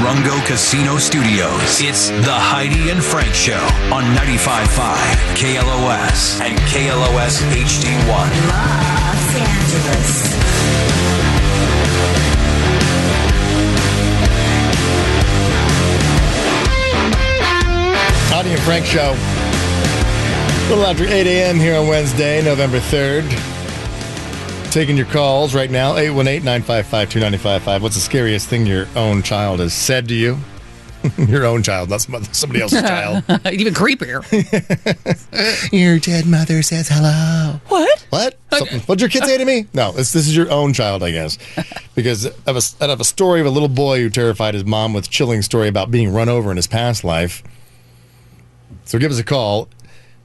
Rungo Casino Studios. It's the Heidi and Frank Show on 95.5 KLOS and KLOS HD1. Los Angeles. Heidi and Frank Show. A little after 8 a.m. here on Wednesday, November 3rd. Taking your calls right now, 818-955-2955. What's the scariest thing your own child has said to you? Your own child, not somebody else's child. Even creepier. Your dead mother says hello. What? What? What'd your kid say to me? No, this is your own child, I guess. Because I have a story of a little boy who terrified his mom with a chilling story about being run over in his past life. So give us a call.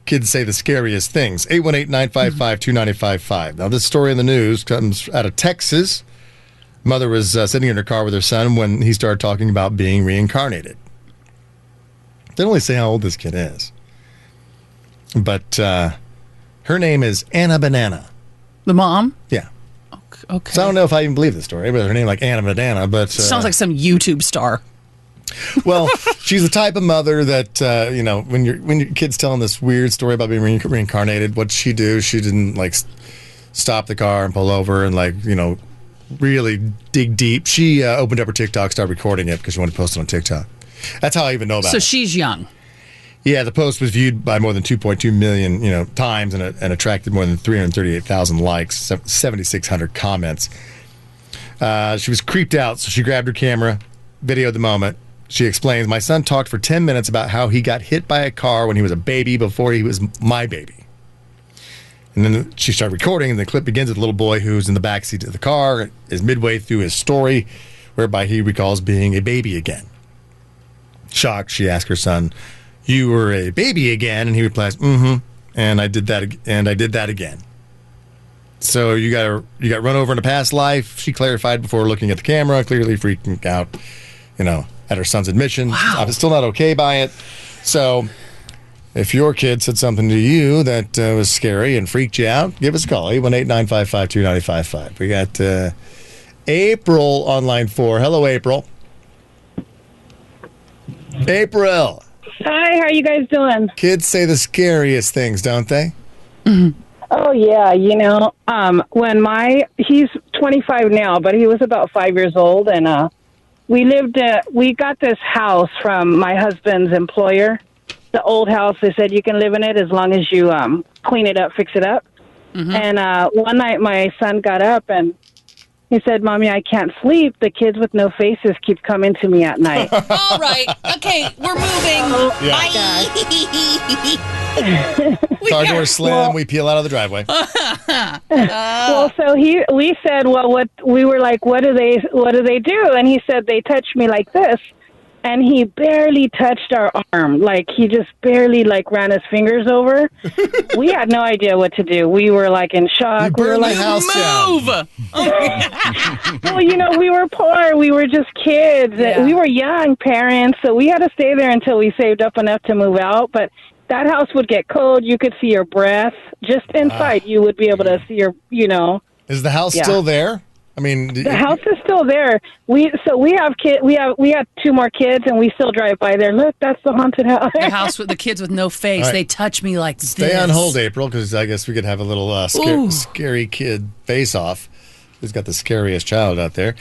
Kids say the scariest things. 818-955-2955. Now, this story in the news comes out of Texas. Mother was sitting in her car with her son when he started talking about being reincarnated. They don't really say how old this kid is. But her name is Anna Banana. The mom? Yeah. Okay. So I don't know if I even believe this story, but her name like Anna Banana. But sounds like some YouTube star. Well, she's the type of mother that, when your kid's telling this weird story about being reincarnated, what'd she do? She didn't, stop the car and pull over and, really dig deep. She opened up her TikTok, started recording it because she wanted to post it on TikTok. That's how I even know about it. So she's young. Yeah, the post was viewed by more than 2.2 million, times and attracted more than 338,000 likes, 7,600 comments. She was creeped out, so she grabbed her camera, videoed the moment. She explains, my son talked for 10 minutes about how he got hit by a car when he was a baby before he was my baby. And then she started recording, and the clip begins with a little boy who's in the backseat of the car, is midway through his story, whereby he recalls being a baby again. Shocked, she asked her son, you were a baby again? And he replies, and I did that again. So you got run over in a past life, she clarified before looking at the camera, clearly freaking out, at her son's admission. Wow. I was still not okay by it. So if your kid said something to you that was scary and freaked you out, give us a call, 818-955-2955. We got April on line 4. Hello, April. April. Hi, how are you guys doing? Kids say the scariest things, don't they? Mm-hmm. Oh, yeah. He's 25 now, but he was about 5 years old, and we got this house from my husband's employer. The old house, they said you can live in it as long as you clean it up, fix it up. Mm-hmm. And one night my son got up and he said, Mommy, I can't sleep. The kids with no faces keep coming to me at night. All right. Okay, we're moving. Yeah. Bye. Car door slam, we peel out of the driveway. Well, so we said, well, what do they do? And he said, they touch me like this. And he barely touched our arm. He just barely, ran his fingers over. We had no idea what to do. We were, in shock. We were like, move! Well, we were poor. We were just kids. Yeah. We were young parents, so we had to stay there until we saved up enough to move out. But that house would get cold. You could see your breath. Just inside, you would be able to see your, Is the house still there? I mean, the house is still there. We have kids. We have 2 more kids, and we still drive by there. Look, that's the haunted house. The house with the kids with no face. Right. They touch me like this. Stay on hold, April, because I guess we could have a little scary kid face-off. Who's got the scariest child out there?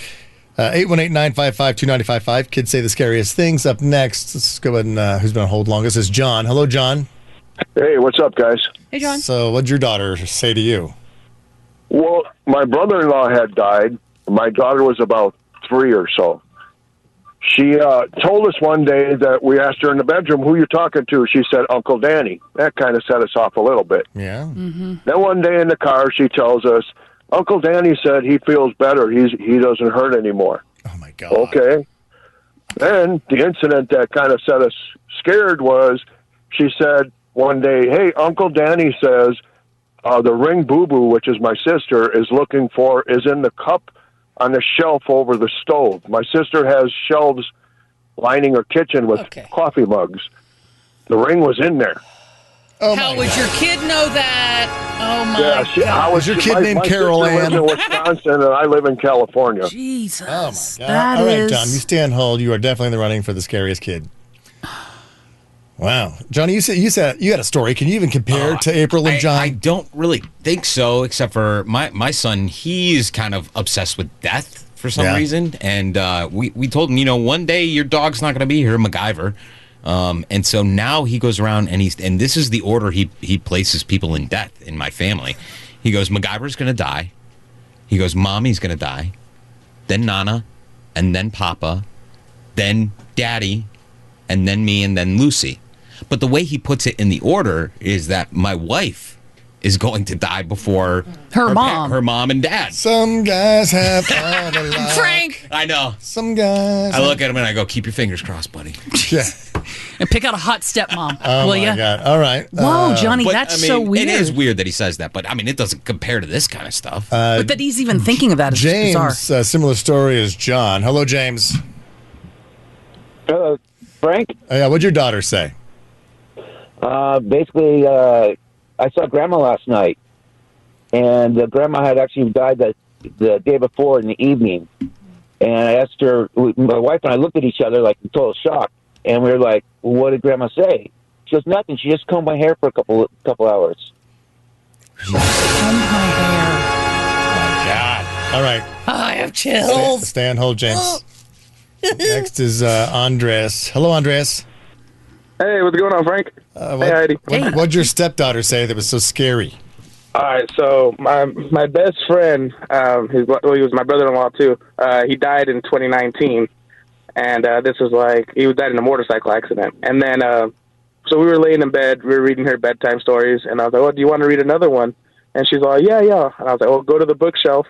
818-955-2955. Kids say the scariest things. Up next, let's go ahead and who's been on hold longest is John. Hello, John. Hey, what's up, guys? Hey, John. So what'd your daughter say to you? Well, my brother-in-law had died. My daughter was about 3 or so. She told us one day that we asked her in the bedroom, who you talking to? She said, Uncle Danny. That kind of set us off a little bit. Yeah. Mm-hmm. Then one day in the car, she tells us, Uncle Danny said he feels better. He doesn't hurt anymore. Oh, my God. Okay. Then the incident that kind of set us scared was she said one day, hey, Uncle Danny says the ring boo-boo, which is my sister, is in the cup on the shelf over the stove. My sister has shelves lining her kitchen with coffee mugs. The ring was in there. Oh How my would God. your kid know that? Oh my Yeah, God. Was your kid named Carol My Ann? sister lives in Wisconsin, and I live in California. Jesus. Oh my God! That All right, is- John, you stay on hold. You are definitely in the running for the scariest kid. Wow, Johnny, you said you had a story. Can you even compare to April and John? I don't really think so, except for my son. He's kind of obsessed with death for some Yeah. reason, and we told him, one day your dog's not going to be here, MacGyver. And so now he goes around and this is the order he places people in death in my family. He goes, MacGyver's going to die. He goes, Mommy's going to die. Then Nana, and then Papa, then Daddy, and then me, and then Lucy. But the way he puts it in the order is that my wife is going to die before Her mom. her mom and dad. Some guys have all the luck. Frank, I know. Some guys. I look at him and I go, keep your fingers crossed, buddy. Yeah. and pick out a hot stepmom. Oh will my ya? God! All right. Whoa, Johnny, But, that's I mean, so weird. It is weird that he says that, but I mean, it doesn't compare to this kind of stuff. But that he's even thinking of that is just bizarre. James, similar story as John. Hello, James. Frank, Yeah, what'd your daughter say? basically, I saw Grandma last night, and Grandma had actually died the day before in the evening. And I asked her, my wife and I looked at each other like in total shock, and we were like, well, "What did Grandma say?" She goes, "Nothing. She just combed my hair for a couple hours." God. All right. I have chills. Stay on hold, James. Next is Andres. Hello, Andres. Hey, what's going on, Frank? Hey, Heidi. What'd your stepdaughter say that was so scary? All right, so my best friend, he was my brother-in-law too. He died in 2019, and this was he died in a motorcycle accident. And then, so we were laying in bed, we were reading her bedtime stories, and I was like, "Oh, do you want to read another one?" And she's like, "Yeah." And I was like, "Well, go to the bookshelf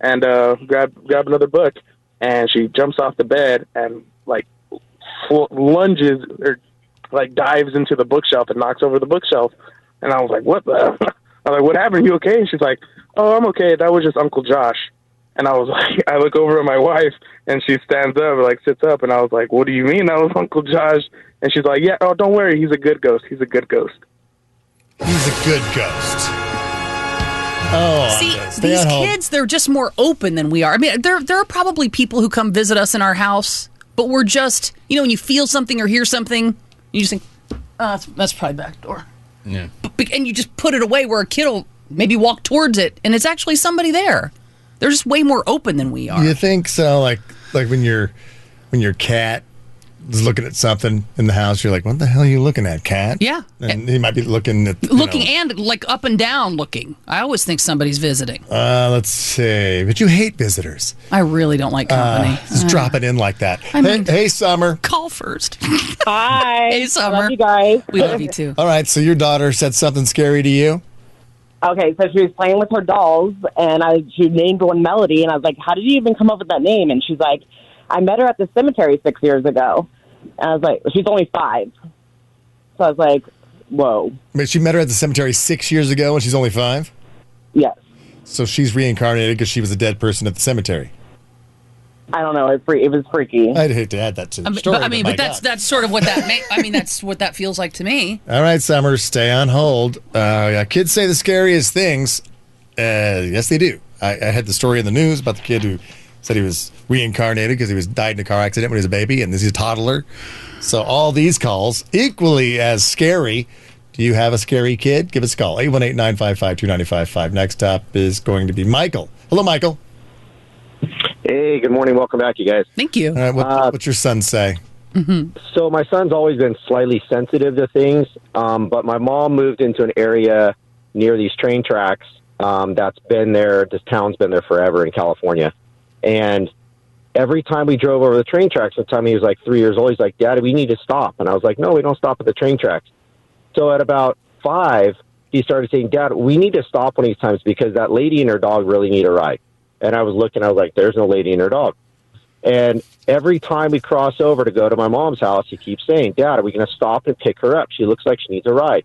and grab another book." And she jumps off the bed and lunges or dives into the bookshelf and knocks over the bookshelf. And I was like, "What the?" I was like, "What happened? You okay?" And she's like, "Oh, I'm okay. That was just Uncle Josh." And I was like, I look over at my wife, and she stands up, sits up, and I was like, "What do you mean that was Uncle Josh?" And she's like, "Yeah, oh, don't worry. He's a good ghost. He's a good ghost." He's a good ghost. Oh, See, Andres, stay these on hold. kids, they're just more open than we are. I mean, there are probably people who come visit us in our house, but we're just, when you feel something or hear something, you just think, oh, that's probably back door. Yeah. And you just put it away where a kid will maybe walk towards it, and it's actually somebody there. They're just way more open than we are. You think so? Like when your cat is looking at something in the house, you're like, "What the hell are you looking at, cat?" Yeah. And he might be looking at and up and down looking. I always think somebody's visiting. Let's see. But you hate visitors. I really don't like company. Just drop it in like that. I mean- hey, Summer. Call first. Hi. Hey, Summer. Love you guys. We love you too. All right. So your daughter said something scary to you. Okay, so she was playing with her dolls, and she named one Melody, and I was like, "How did you even come up with that name?" And she's like, "I met her at the cemetery 6 years ago." And I was like, she's only 5. So I was like, whoa. But she met her at the cemetery 6 years ago, and she's only 5. Yes. So she's reincarnated because she was a dead person at the cemetery. I don't know. It was freaky. I'd hate to add that to the story. But that's sort of what that that's what that feels like to me. All right, Summer, stay on hold. Kids say the scariest things. Yes, they do. I had the story in the news about the kid who said he was reincarnated because he died in a car accident when he was a baby, and this is a toddler. So all these calls, equally as scary. Do you have a scary kid? Give us a call, 818-955-2955. Next up is going to be Michael. Hello, Michael. Hey, good morning. Welcome back, you guys. Thank you. All right, what's your son say? So my son's always been slightly sensitive to things, but my mom moved into an area near these train tracks that's been there. This town's been there forever in California. And every time we drove over the train tracks, the time he was like 3 years old, he's like, "Daddy, we need to stop." And I was like, "No, we don't stop at the train tracks." So at about 5, he started saying, "Dad, we need to stop one of these times because that lady and her dog really need a ride." And I was looking, I was like, "There's no lady and her dog." And every time we cross over to go to my mom's house, he keeps saying, "Dad, are we going to stop and pick her up? She looks like she needs a ride."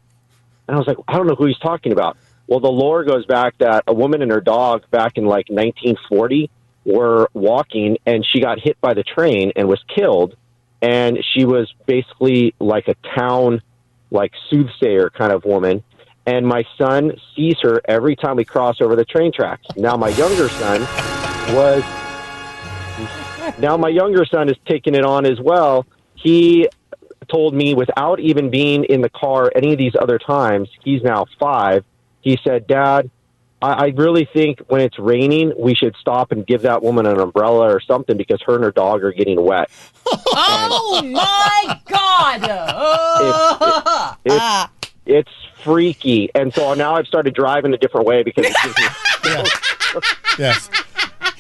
And I was like, I don't know who he's talking about. Well, the lore goes back that a woman and her dog back in 1940 were walking, and she got hit by the train and was killed. And she was basically like a town like soothsayer kind of woman. And my son sees her every time we cross over the train tracks. Now my younger son is taking it on as well. He told me without even being in the car any of these other times, he's now 5. He said, Dad, I really think when it's raining, we should stop and give that woman an umbrella or something because her and her dog are getting wet. Oh, my God. It's freaky. And so now I've started driving a different way because it gives me... Yes.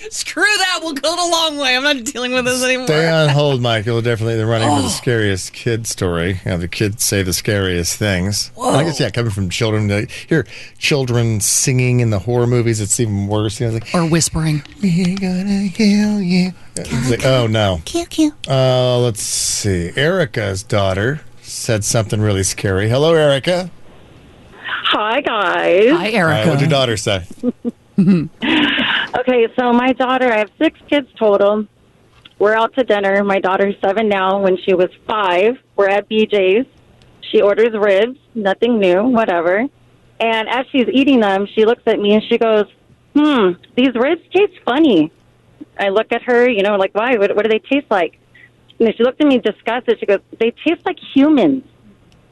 Screw that. We'll go the long way. I'm not dealing with this anymore. Stay on hold, Michael. Definitely they're running with the scariest kid story. The kids say the scariest things. I guess, coming from children. Hear children singing in the horror movies, it's even worse. Or whispering. We're gonna kill you. It's like, oh, no. Kill. Let's see. Erica's daughter said something really scary. Hello, Erica. Hi, guys. Hi, Erica. All right, what'd your daughter say? Okay, so my daughter, I have 6 kids total. We're out to dinner. My daughter's 7 now. When she was 5, we're at BJ's. She orders ribs, nothing new, whatever. And as she's eating them, she looks at me and she goes, these ribs taste funny. I look at her, like, why? What do they taste like? And she looked at me disgusted. She goes, they taste like humans.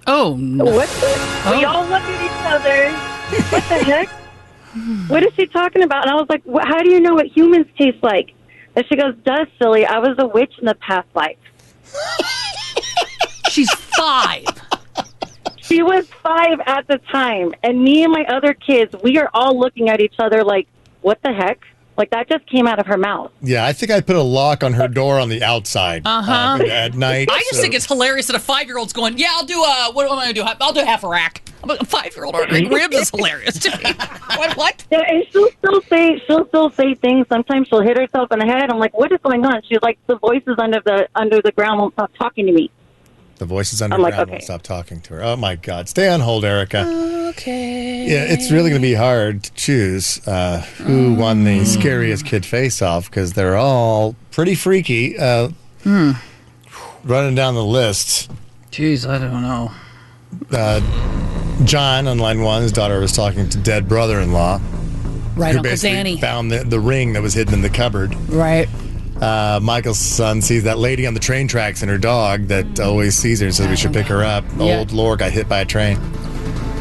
Oh, no. We all look at each other. What the heck? What is she talking about? And I was like, how do you know what humans taste like? And she goes, duh, silly. I was a witch in the past life. She's 5. She was 5 at the time. And me and my other kids, we are all looking at each other like, what the heck? Like, that just came out of her mouth. Yeah, I think I put a lock on her door on the outside at night. I just think it's hilarious that a 5-year-old's going, I'll do what am I going to do? I'll do half a rack. A 5-year-old ordering ribs is hilarious to me. What? Yeah, and she'll still say things. Sometimes she'll hit herself in the head. I'm like, what is going on? She's like, the voices under the ground won't stop talking to me. The voices underground won't stop talking to her. Oh, my God. Stay on hold, Erica. Okay. Yeah, it's really going to be hard to choose who won the scariest kid face-off because they're all pretty freaky. Running down the list. Jeez, I don't know. John, on line 1, his daughter was talking to dead brother-in-law. Right, who Uncle basically Danny. found the ring that was hidden in the cupboard. Right. Michael's son sees that lady on the train tracks and her dog that always sees her and says we should pick her up. Old Laura got hit by a train.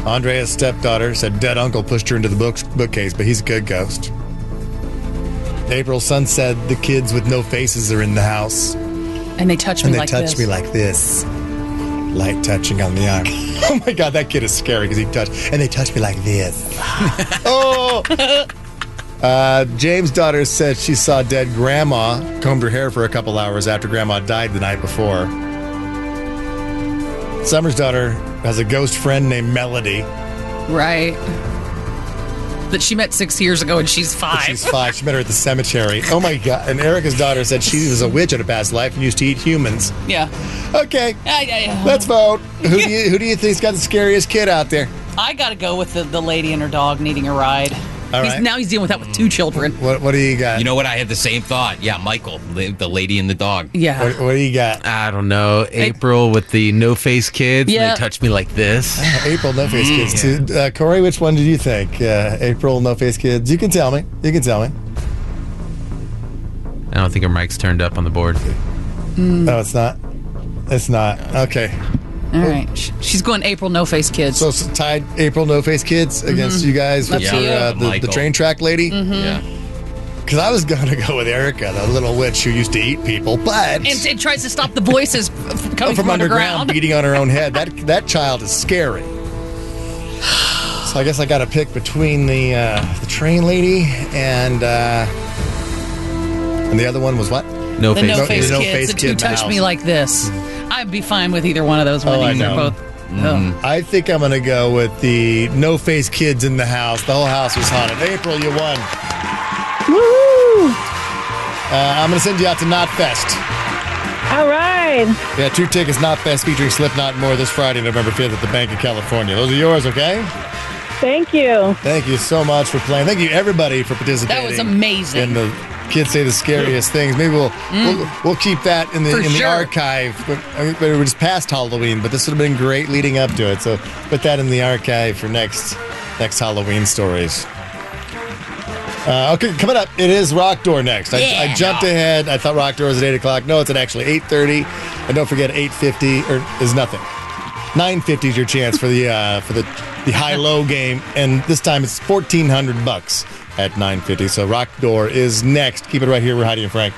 Andrea's stepdaughter said dead uncle pushed her into the bookcase, but he's a good ghost. April's son said the kids with no faces are in the house. And they touch me like this. And they touch me like this. Light touching on the arm. Oh, my God, that kid is scary because he touched. And they touch me like this. Oh! James' daughter said she saw dead grandma, combed her hair for a couple hours after grandma died the night before. Summer's daughter has a ghost friend named Melody. Right. That she met 6 years ago and she's 5. She's 5. She met her at the cemetery. Oh, my God. And Erica's daughter said she was a witch in a past life and used to eat humans. Yeah. Okay. Let's vote. Who do you think's got the scariest kid out there? I got to go with the lady and her dog needing a ride. All right. Now he's dealing with that with 2 children. What do you got? You know what? I had the same thought. Yeah, Michael, the lady and the dog. Yeah. What do you got? I don't know. April with the no-face kids. Yeah. They touch me like this. April, no-face kids, too. Corey, which one did you think? April, no-face kids? You can tell me. I don't think her mic's turned up on the board. No, it's not. It's not. Okay. All right. She's going April no-face kids. So it's tied April no-face kids against you guys with the train track lady? Yeah. Because I was going to go with Erica, the little witch who used to eat people, but... And it tries to stop the voices coming from underground. Beating on her own head. That child is scary. So I guess I got to pick between the train lady and the other one was what? The no-face kids who touch me like this. I'd be fine with either one of those winning. They're both. I think I'm going to go with the no-face kids in the house. The whole house was haunted. April, you won. Woo! I'm going to send you out to Knotfest. All right. Yeah, 2 tickets, Knotfest, featuring Slipknot and more this Friday, November 5th at the Bank of California. Those are yours, okay? Thank you. Thank you so much for playing. Thank you, everybody, for participating. That was amazing. In the Kids say the scariest things. Maybe we'll keep that in the archive. But it was past Halloween, but this would have been great leading up to it. So put that in the archive for next Halloween stories. Okay, coming up, it is Rock Door next. I jumped ahead. I thought Rock Door was at 8 o'clock. No, it's at actually 8:30. And don't forget, 8:50 is nothing. 9:50 is your chance for the high-low game, and this time it's $1,400 at 9:50. So Rock Door is next. Keep it right here. We're Heidi and Frank.